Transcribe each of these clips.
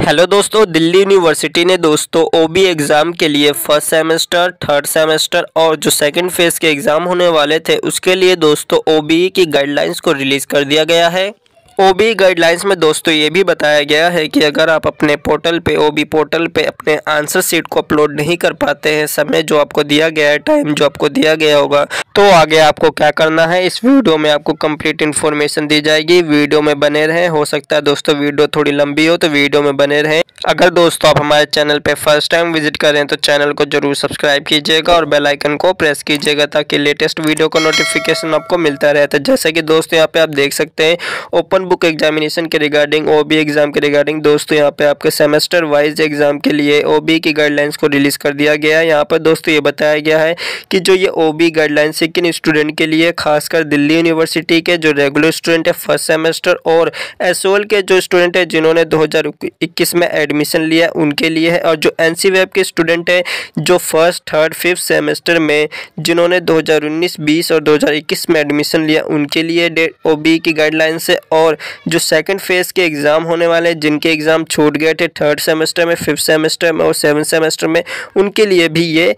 Hello दोस्तों, Delhi university ने दोस्तों ओबी एग्ज़ाम के लिए फर्स्ट सेमेस्टर, थर्ड सेमेस्टर और जो सेकंड फेज़ के एग्ज़ाम होने वाले थे उसके लिए दोस्तों ओबी की गाइडलाइंस को रिलीज़ कर दिया गया है। ओबी गाइडलाइंस में दोस्तों ये भी बताया गया है कि अगर आप अपने पोर्टल पे ओबी पोर्टल पे अपने आंसर शीट को अपलोड नहीं कर पाते हैं समय जो आपको दिया गया है, टाइम जो आपको दिया गया होगा, तो आगे आपको क्या करना है इस वीडियो में आपको कंप्लीट इन्फॉर्मेशन दी जाएगी। वीडियो में बने रहें। हो सकता है दोस्तों वीडियो थोड़ी लंबी हो तो वीडियो में बने रहें। अगर दोस्तों आप हमारे चैनल पे फर्स्ट टाइम विजिट करें तो चैनल को जरूर सब्सक्राइब कीजिएगा और बेल आइकन को प्रेस कीजिएगा ताकि लेटेस्ट वीडियो का नोटिफिकेशन आपको मिलता रहता है। जैसे कि दोस्तों यहाँ पे आप देख सकते हैं ओपन बुक एग्जामिनेशन के रिगार्डिंग ओबी एग्जाम के रिगार्डिंग दोस्तों यहाँ पे आपके सेमेस्टर वाइज एग्जाम के लिए ओबी की गाइडलाइंस को रिलीज कर दिया गया है। यहाँ पर दोस्तों ये बताया गया है कि जो ये ओबी गाइडलाइंस है किन स्टूडेंट के लिए, खासकर दिल्ली यूनिवर्सिटी के जो रेगुलर स्टूडेंट है फर्स्ट सेमेस्टर और एसओएल के जो स्टूडेंट है जिन्होंने 2021 में एडमिशन लिया उनके लिए है, और जो एनसीवेब के स्टूडेंट है जो फर्स्ट थर्ड फिफ्थ सेमेस्टर में जिन्होंने 2019, 20 और 2021 में एडमिशन लिया उनके लिए ओबी की गाइडलाइंस है। और जो सेकंड फेज के एग्ज़ाम होने वाले हैं जिनके एग्ज़ाम छूट गए थे थर्ड सेमेस्टर में, फिफ्थ सेमेस्टर में और सेवन्थ सेमेस्टर में, उनके लिए भी ये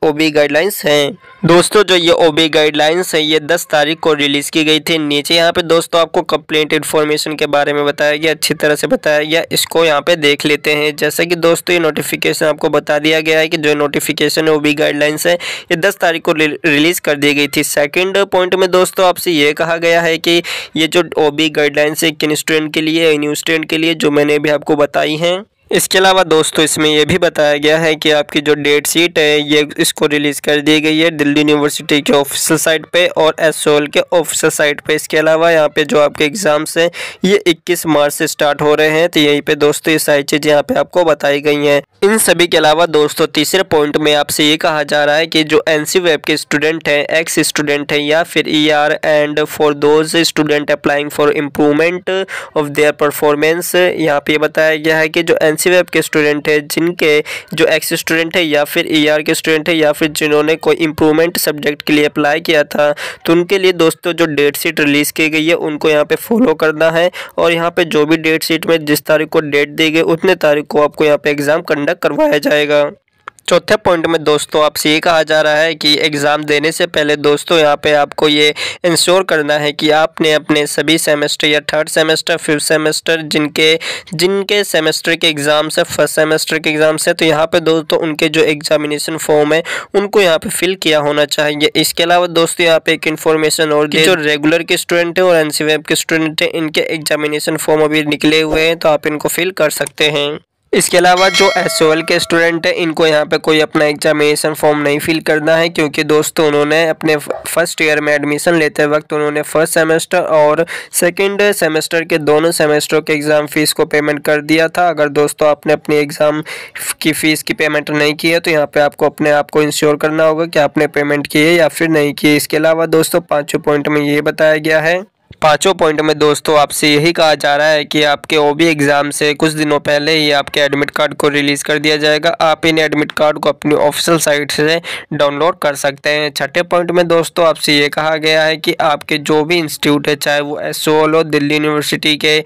ओबी गाइडलाइंस हैं। दोस्तों जो ये ओबी गाइडलाइंस है ये 10 तारीख को रिलीज़ की गई थी। नीचे यहाँ पे दोस्तों आपको कंप्लीट इन्फॉर्मेशन के बारे में बताया गया, अच्छी तरह से बताया गया, इसको यहाँ पे देख लेते हैं। जैसे कि दोस्तों ये नोटिफिकेशन आपको बता दिया गया है कि जो नोटिफिकेशन है ओबी गाइडलाइंस है ये 10 तारीख को रिलीज़ कर दी गई थी। सेकेंड पॉइंट में दोस्तों आपसे ये कहा गया है कि ये जो ओबी गाइडलाइंस है किन स्टूडेंट के लिए, न्यू स्टूडेंट के लिए, जो मैंने भी आपको बताई हैं। इसके अलावा दोस्तों इसमें यह भी बताया गया है कि आपकी जो डेट शीट है ये इसको रिलीज़ कर दी गई है दिल्ली यूनिवर्सिटी के ऑफिशियल साइट पे और एसओएल के ऑफिशियल साइट पे। इसके अलावा यहाँ पे जो आपके एग्ज़ाम्स हैं ये 21 मार्च से स्टार्ट हो रहे हैं। तो यहीं पे दोस्तों ये सारी चीज़ें यहाँ पे आपको बताई गई हैं। इन सभी के अलावा दोस्तों तीसरे पॉइंट में आपसे ये कहा जा रहा है कि जो एनसीवेब के स्टूडेंट हैं, एक्स स्टूडेंट हैं या फिर ER and for those student applying for improvement of their performance, यहाँ पे बताया गया है कि जो एनसीवेब के स्टूडेंट है जिनके जो एक्स स्टूडेंट है या फिर ईआर के स्टूडेंट है या फिर जिन्होंने कोई इम्प्रूवमेंट सब्जेक्ट के लिए अप्लाई किया था तो उनके लिए दोस्तों जो डेट शीट रिलीज़ की गई है उनको यहाँ पे फॉलो करना है। और यहाँ पे जो भी डेट शीट में जिस तारीख को डेट दी गई उतने तारीख को आपको यहाँ पे एग्ज़ाम कंडक्ट करवाया जाएगा। चौथे पॉइंट में दोस्तों आपसे ये कहा जा रहा है कि एग्ज़ाम देने से पहले दोस्तों यहाँ पे आपको ये इंश्योर करना है कि आपने अपने सभी सेमेस्टर या थर्ड सेमेस्टर, फिफ्थ सेमेस्टर जिनके सेमेस्टर के एग्ज़ाम्स है, फर्स्ट सेमेस्टर के एग्ज़ाम्स है, तो यहाँ पे दोस्तों उनके जो एग्जामिनेशन फॉर्म है उनको यहाँ पे फिल किया होना चाहिए। इसके अलावा दोस्तों यहाँ पे एक इन्फॉर्मेशन और जो रेगुलर के स्टूडेंट है और एनसीवेब के स्टूडेंट है इनके एग्जामिनेशन फॉर्म अभी निकले हुए हैं तो आप इनको फिल कर सकते हैं। इसके अलावा जो एसओएल के स्टूडेंट हैं इनको यहाँ पे कोई अपना एग्जामिनेशन फॉर्म नहीं फिल करना है क्योंकि दोस्तों उन्होंने अपने फर्स्ट ईयर में एडमिशन लेते वक्त उन्होंने फर्स्ट सेमेस्टर और सेकंड सेमेस्टर के दोनों सेमेस्टरों के एग्ज़ाम फ़ीस को पेमेंट कर दिया था। अगर दोस्तों आपने अपनी एग्ज़ाम की फ़ीस की पेमेंट नहीं की है तो यहाँ पर आपको अपने आप को इंश्योर करना होगा कि आपने पेमेंट की है या फिर नहीं की है। इसके अलावा दोस्तों पाँचों पॉइंट में ये बताया गया है। पाँचों पॉइंट में दोस्तों आपसे यही कहा जा रहा है कि आपके ओबी एग्ज़ाम से कुछ दिनों पहले ही आपके एडमिट कार्ड को रिलीज़ कर दिया जाएगा। आप इन एडमिट कार्ड को अपनी ऑफिशियल साइट से डाउनलोड कर सकते हैं। छठे पॉइंट में दोस्तों आपसे ये कहा गया है कि आपके जो भी इंस्टीट्यूट है, चाहे वो एसओएल हो, दिल्ली यूनिवर्सिटी के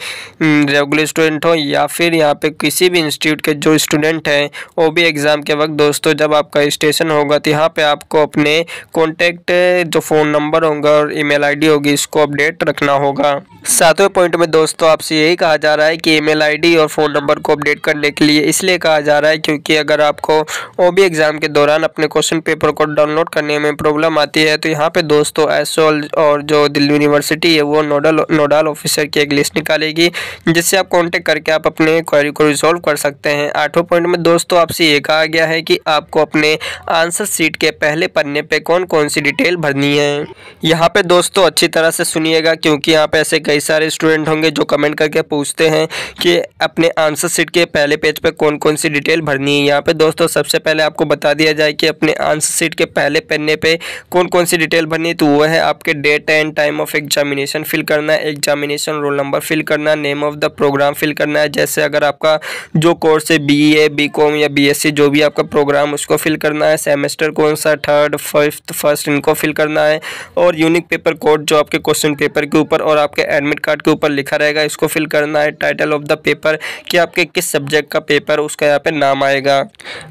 रेगुलर स्टूडेंट हो या फिर यहाँ पे किसी भी इंस्टीट्यूट के जो स्टूडेंट हैं ओबी एग्ज़ाम के वक्त दोस्तों जब आपका रजिस्ट्रेशन होगा तो यहाँ पर आपको अपने कॉन्टैक्ट जो फ़ोन नंबर होगा और ईमेल आईडी होगी इसको अपडेट रखना होगा। सातवें पॉइंट में दोस्तों आपसे यही कहा जा रहा है कि ईमेल आईडी और फ़ोन नंबर को अपडेट करने के लिए इसलिए कहा जा रहा है क्योंकि अगर आपको ओबी एग्ज़ाम के दौरान अपने क्वेश्चन पेपर को डाउनलोड करने में प्रॉब्लम आती है तो यहाँ पे दोस्तों एसओएल और जो दिल्ली यूनिवर्सिटी है वो नोडल ऑफिसर की एक लिस्ट निकालेगी जिससे आप कॉन्टेक्ट करके आप अपने क्वेरी को रिजॉल्व कर सकते हैं। आठवें पॉइंट में दोस्तों आपसे ये कहा गया है कि आपको अपने आंसर शीट के पहले पन्ने पर कौन कौन सी डिटेल भरनी है। यहाँ पे दोस्तों अच्छी तरह से सुनिएगा क्योंकि यहाँ पे ऐसे कई सारे स्टूडेंट होंगे जो कमेंट करके पूछते हैं कि अपने आंसर शीट के पहले पेज पे कौन कौन सी डिटेल भरनी है। यहाँ पे दोस्तों सबसे पहले आपको बता दिया जाए कि अपने आंसर शीट के पहले पन्ने पे कौन कौन सी डिटेल भरनी है। तो वो है आपके date and time of examination fill करना है, एग्जामिनेशन रोल नंबर फिल करना है, name of the programme fill करना है, जैसे अगर आपका जो कोर्स है बीए, बीकॉम या बीएससी जो भी आपका प्रोग्राम उसको फिल करना है, सेमेस्टर कौन सा, थर्ड, फिफ्थ, फर्स्ट इनको फिल करना है और यूनिक पेपर कोड जो आपके क्वेश्चन पेपर के ऊपर और आपके एडमिट कार्ड के ऊपर लिखा रहेगा, इसको फिल करना है। टाइटल ऑफ द पेपर कि आपके किस सब्जेक्ट का पेपर, उसका यहाँ पे नाम आएगा।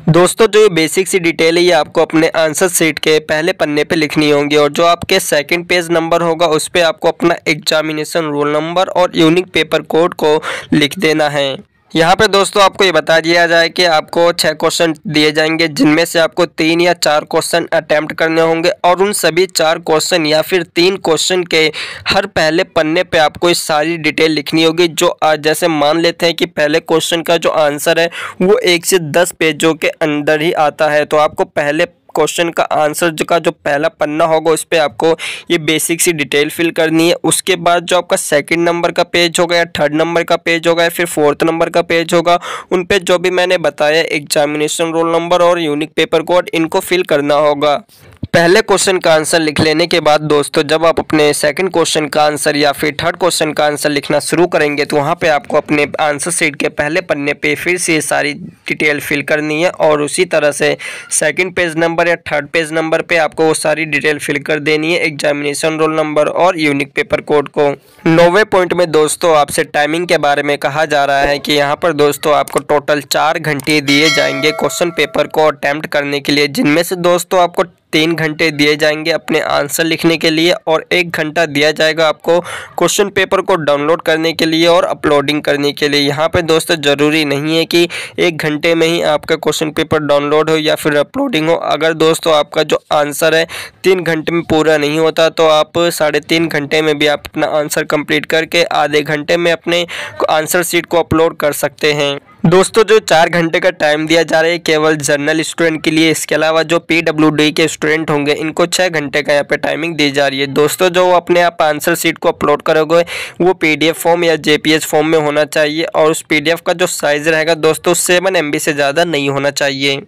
दोस्तों जो ये बेसिक सी डिटेल है ये आपको अपने आंसर शीट के पहले पन्ने पे लिखनी होंगी और जो आपके सेकंड पेज नंबर होगा उस पर आपको अपना एग्जामिनेशन रोल नंबर और यूनिक पेपर कोड को लिख देना है। यहाँ पे दोस्तों आपको ये बता दिया जाए कि आपको 6 क्वेश्चन दिए जाएंगे, जिनमें से आपको 3 या 4 क्वेश्चन अटेम्प्ट करने होंगे और उन सभी 4 क्वेश्चन या फिर 3 क्वेश्चन के हर पहले पन्ने पे आपको इस सारी डिटेल लिखनी होगी। जो जैसे मान लेते हैं कि पहले क्वेश्चन का जो आंसर है वो 1 से 10 पेजों के अंदर ही आता है, तो आपको पहले क्वेश्चन का आंसर जो पहला पन्ना होगा उस पर आपको ये बेसिक सी डिटेल फिल करनी है। उसके बाद जो आपका सेकंड नंबर का पेज होगा या थर्ड नंबर का पेज होगा या फिर फोर्थ नंबर का पेज होगा, उन पे जो भी मैंने बताया एग्जामिनेशन रोल नंबर और यूनिक पेपर कोड, इनको फिल करना होगा। पहले क्वेश्चन का आंसर लिख लेने के बाद दोस्तों जब आप अपने सेकंड क्वेश्चन का आंसर या फिर थर्ड क्वेश्चन का आंसर लिखना शुरू करेंगे तो वहाँ पे आपको अपने आंसर शीट के पहले पन्ने पे फिर से सारी डिटेल फिल करनी है और उसी तरह से सेकंड पेज नंबर या थर्ड पेज नंबर पे आपको वो सारी डिटेल फिल कर देनी है, एग्जामिनेशन रोल नंबर और यूनिक पेपर कोड को। 9वें पॉइंट में दोस्तों आपसे टाइमिंग के बारे में कहा जा रहा है कि यहाँ पर दोस्तों आपको टोटल 4 घंटे दिए जाएंगे क्वेश्चन पेपर को अटेम्प्ट करने के लिए, जिनमें से दोस्तों आपको 3 घंटे दिए जाएंगे अपने आंसर लिखने के लिए और 1 घंटा दिया जाएगा आपको क्वेश्चन पेपर को डाउनलोड करने के लिए और अपलोडिंग करने के लिए। यहाँ पे दोस्तों ज़रूरी नहीं है कि 1 घंटे में ही आपका क्वेश्चन पेपर डाउनलोड हो या फिर अपलोडिंग हो। अगर दोस्तों आपका जो आंसर है 3 घंटे में पूरा नहीं होता तो आप 3.5 घंटे में भी आप अपना आंसर कंप्लीट करके आधे घंटे में अपने आंसर शीट को अपलोड कर सकते हैं। दोस्तों जो 4 घंटे का टाइम दिया जा रहा है केवल जनरल स्टूडेंट के लिए, इसके अलावा जो PWD के स्टूडेंट होंगे इनको 6 घंटे का यहाँ पे टाइमिंग दी जा रही है। दोस्तों जो अपने आप आंसर शीट को अपलोड करोगे वो PDF फॉर्म या JPG फॉर्म में होना चाहिए और उस PDF का जो साइज़ रहेगा दोस्तों 7 MB से ज़्यादा नहीं होना चाहिए।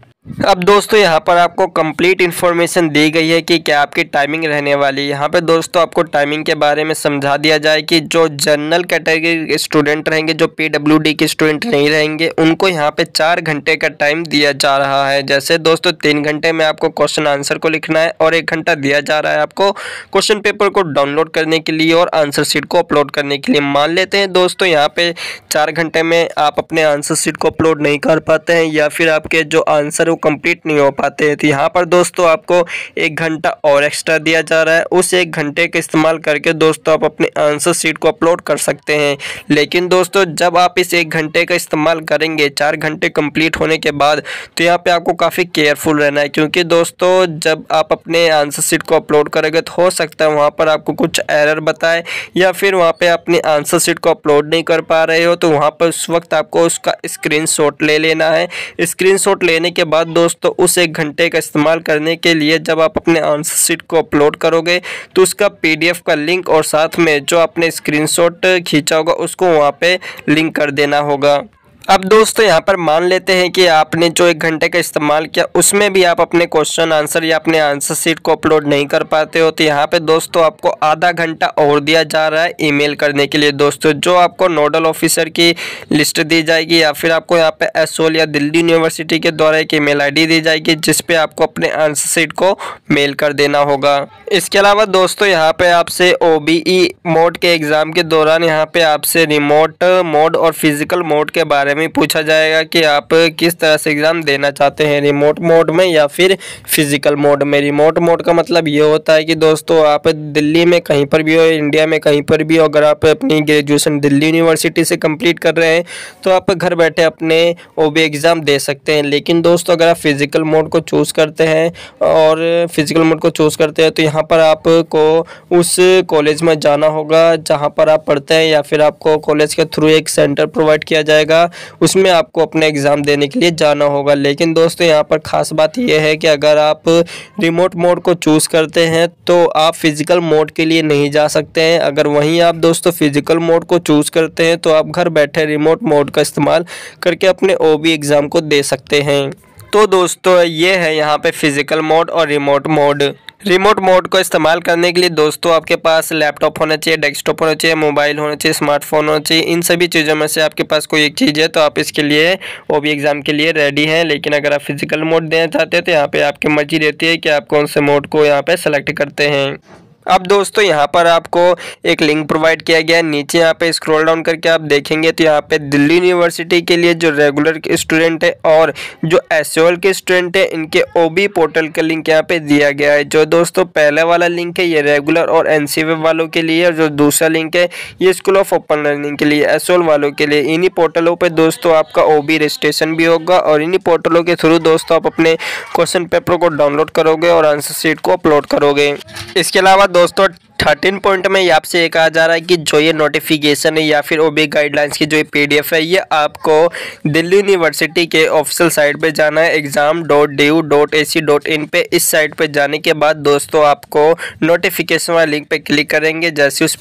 अब दोस्तों यहाँ पर आपको कंप्लीट इन्फॉर्मेशन दी गई है कि क्या आपकी टाइमिंग रहने वाली है। यहाँ पे दोस्तों आपको टाइमिंग के बारे में समझा दिया जाए कि जो जनरल कैटेगरी स्टूडेंट रहेंगे, जो PWD के स्टूडेंट नहीं रहेंगे, उनको यहाँ पे 4 घंटे का टाइम दिया जा रहा है। जैसे दोस्तों 3 घंटे में आपको क्वेश्चन आंसर को लिखना है और 1 घंटा दिया जा रहा है आपको क्वेश्चन पेपर को डाउनलोड करने के लिए और आंसर शीट को अपलोड करने के लिए। मान लेते हैं दोस्तों यहाँ पे 4 घंटे में आप अपने आंसर शीट को अपलोड नहीं कर पाते हैं या फिर आपके जो आंसर कंप्लीट नहीं हो पाते हैं, तो यहाँ पर दोस्तों आपको 1 घंटा और एक्स्ट्रा दिया जा रहा है। उस 1 घंटे का इस्तेमाल करके दोस्तों आप अपने आंसर शीट को अपलोड कर सकते हैं। लेकिन दोस्तों जब आप इस 1 घंटे का इस्तेमाल करेंगे 4 घंटे कंप्लीट होने के बाद, तो यहाँ पे आपको काफ़ी केयरफुल रहना है, क्योंकि दोस्तों जब आप अपने आंसर शीट को अपलोड करेंगे तो हो सकता है वहाँ पर आपको कुछ एरर बताए या फिर वहाँ पे अपनी आंसर शीट को अपलोड नहीं कर पा रहे हो, तो वहाँ पर उस वक्त आपको उसका स्क्रीनशॉट ले लेना है। स्क्रीनशॉट लेने के बाद दोस्तों उस 1 घंटे का इस्तेमाल करने के लिए जब आप अपने आंसर शीट को अपलोड करोगे तो उसका PDF का लिंक और साथ में जो आपने स्क्रीनशॉट खींचा होगा उसको वहाँ पे लिंक कर देना होगा। अब दोस्तों यहाँ पर मान लेते हैं कि आपने जो 1 घंटे का इस्तेमाल किया उसमें भी आप अपने क्वेश्चन आंसर या अपने आंसर शीट को अपलोड नहीं कर पाते हो, तो यहाँ पे दोस्तों आपको आधा घंटा और दिया जा रहा है ईमेल करने के लिए। दोस्तों जो आपको नोडल ऑफिसर की लिस्ट दी जाएगी या फिर आपको यहाँ पे SOL या दिल्ली यूनिवर्सिटी के द्वारा एक ईमेल ID दी जाएगी जिसपे आपको अपने आंसर शीट को मेल कर देना होगा। इसके अलावा दोस्तों यहाँ पे आपसे OBE मोड के एग्ज़ाम के दौरान यहाँ पे आपसे रिमोट मोड और फिजिकल मोड के बारे में पूछा जाएगा कि आप किस तरह से एग्ज़ाम देना चाहते हैं, रिमोट मोड में या फिर फिजिकल मोड में। रिमोट मोड का मतलब ये होता है कि दोस्तों आप दिल्ली में कहीं पर भी हो, इंडिया में कहीं पर भी हो, अगर आप अपनी ग्रेजुएशन दिल्ली यूनिवर्सिटी से कंप्लीट कर रहे हैं तो आप घर बैठे अपने OBE एग्ज़ाम दे सकते हैं। लेकिन दोस्तों अगर आप फिजिकल मोड को चूज़ करते हैं तो यहाँ पर आपको उस कॉलेज में जाना होगा जहाँ पर आप पढ़ते हैं या फिर आपको कॉलेज के थ्रू एक सेंटर प्रोवाइड किया जाएगा, उसमें आपको अपना एग्ज़ाम देने के लिए जाना होगा। लेकिन दोस्तों यहाँ पर ख़ास बात यह है कि अगर आप रिमोट मोड को चूज़ करते हैं तो आप फिज़िकल मोड के लिए नहीं जा सकते हैं। अगर वहीं आप दोस्तों फिज़िकल मोड को चूज़ करते हैं तो आप घर बैठे रिमोट मोड का इस्तेमाल करके अपने OBE एग्ज़ाम को दे सकते हैं। तो दोस्तों ये है यहाँ पे फिज़िकल मोड और रिमोट मोड। रिमोट मोड को इस्तेमाल करने के लिए दोस्तों आपके पास लैपटॉप होना चाहिए, डेस्कटॉप होना चाहिए, मोबाइल होना चाहिए, स्मार्टफोन होना चाहिए। इन सभी चीज़ों में से आपके पास कोई एक चीज़ है तो आप इसके लिए OBE एग्ज़ाम के लिए रेडी हैं। लेकिन अगर आप फिजिकल मोड देना चाहते हैं तो यहाँ पे आपकी मर्जी रहती है कि आप कौन से मोड को यहाँ पे सेलेक्ट करते हैं। अब दोस्तों यहाँ पर आपको एक लिंक प्रोवाइड किया गया है। नीचे यहाँ पे स्क्रॉल डाउन करके आप देखेंगे तो यहाँ पे दिल्ली यूनिवर्सिटी के लिए जो रेगुलर स्टूडेंट है और जो एसओएल के स्टूडेंट है इनके ओबी पोर्टल का लिंक यहाँ पे दिया गया है। जो दोस्तों पहले वाला लिंक है ये रेगुलर और एनसीवेब वालों के लिए, और जो दूसरा लिंक है ये स्कूल ऑफ ओपन लर्निंग के लिए, एसओएल वालों के लिए। इन्हीं पोर्टलों पर दोस्तों आपका ओबी रजिस्ट्रेशन भी होगा और इन्हीं पोर्टलों के थ्रू दोस्तों आप अपने क्वेश्चन पेपर को डाउनलोड करोगे और आंसर शीट को अपलोड करोगे। इसके अलावा दोस्तों 13 पॉइंट में आपसे ये कहा जा रहा है कि जो ये नोटिफिकेशन है या फिर ओबी गाइडलाइंस की जो ये पीडीएफ है ये आपको दिल्ली यूनिवर्सिटी के ऑफिशियल साइट पे जाना है exam.du.ac.in पे। इस साइट पे जाने के बाद दोस्तों आपको नोटिफिकेशन वाले लिंक पे क्लिक करेंगे। जैसे उस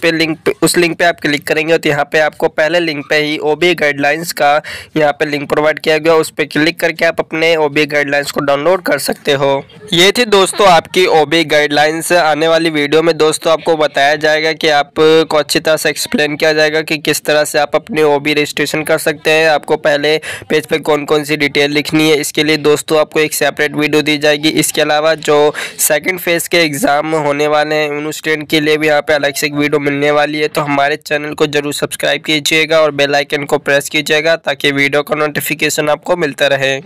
लिंक पे आप क्लिक करेंगे तो यहाँ पे आपको पहले लिंक पे ही ओबी गाइडलाइंस का यहाँ पे लिंक प्रोवाइड किया गया, उस पर क्लिक करके आप अपने ओबी गाइडलाइंस को डाउनलोड कर सकते हो। ये थी दोस्तों आपकी ओबी गाइडलाइंस। आने वाली वीडियो में दोस्तों आपको बताया जाएगा कि आपको अच्छी तरह से एक्सप्लेन किया जाएगा कि किस तरह से आप अपने ओबी रजिस्ट्रेशन कर सकते हैं। आपको पहले पेज पे कौन कौन सी डिटेल लिखनी है, इसके लिए दोस्तों आपको एक सेपरेट वीडियो दी जाएगी। इसके अलावा जो सेकंड फेज के एग्ज़ाम होने वाले हैं उन स्टूडेंट के लिए भी यहाँ पे अलग से एक वीडियो मिलने वाली है। तो हमारे चैनल को जरूर सब्सक्राइब कीजिएगा और बेल आइकन को प्रेस कीजिएगा ताकि वीडियो का नोटिफिकेशन आपको मिलता रहे।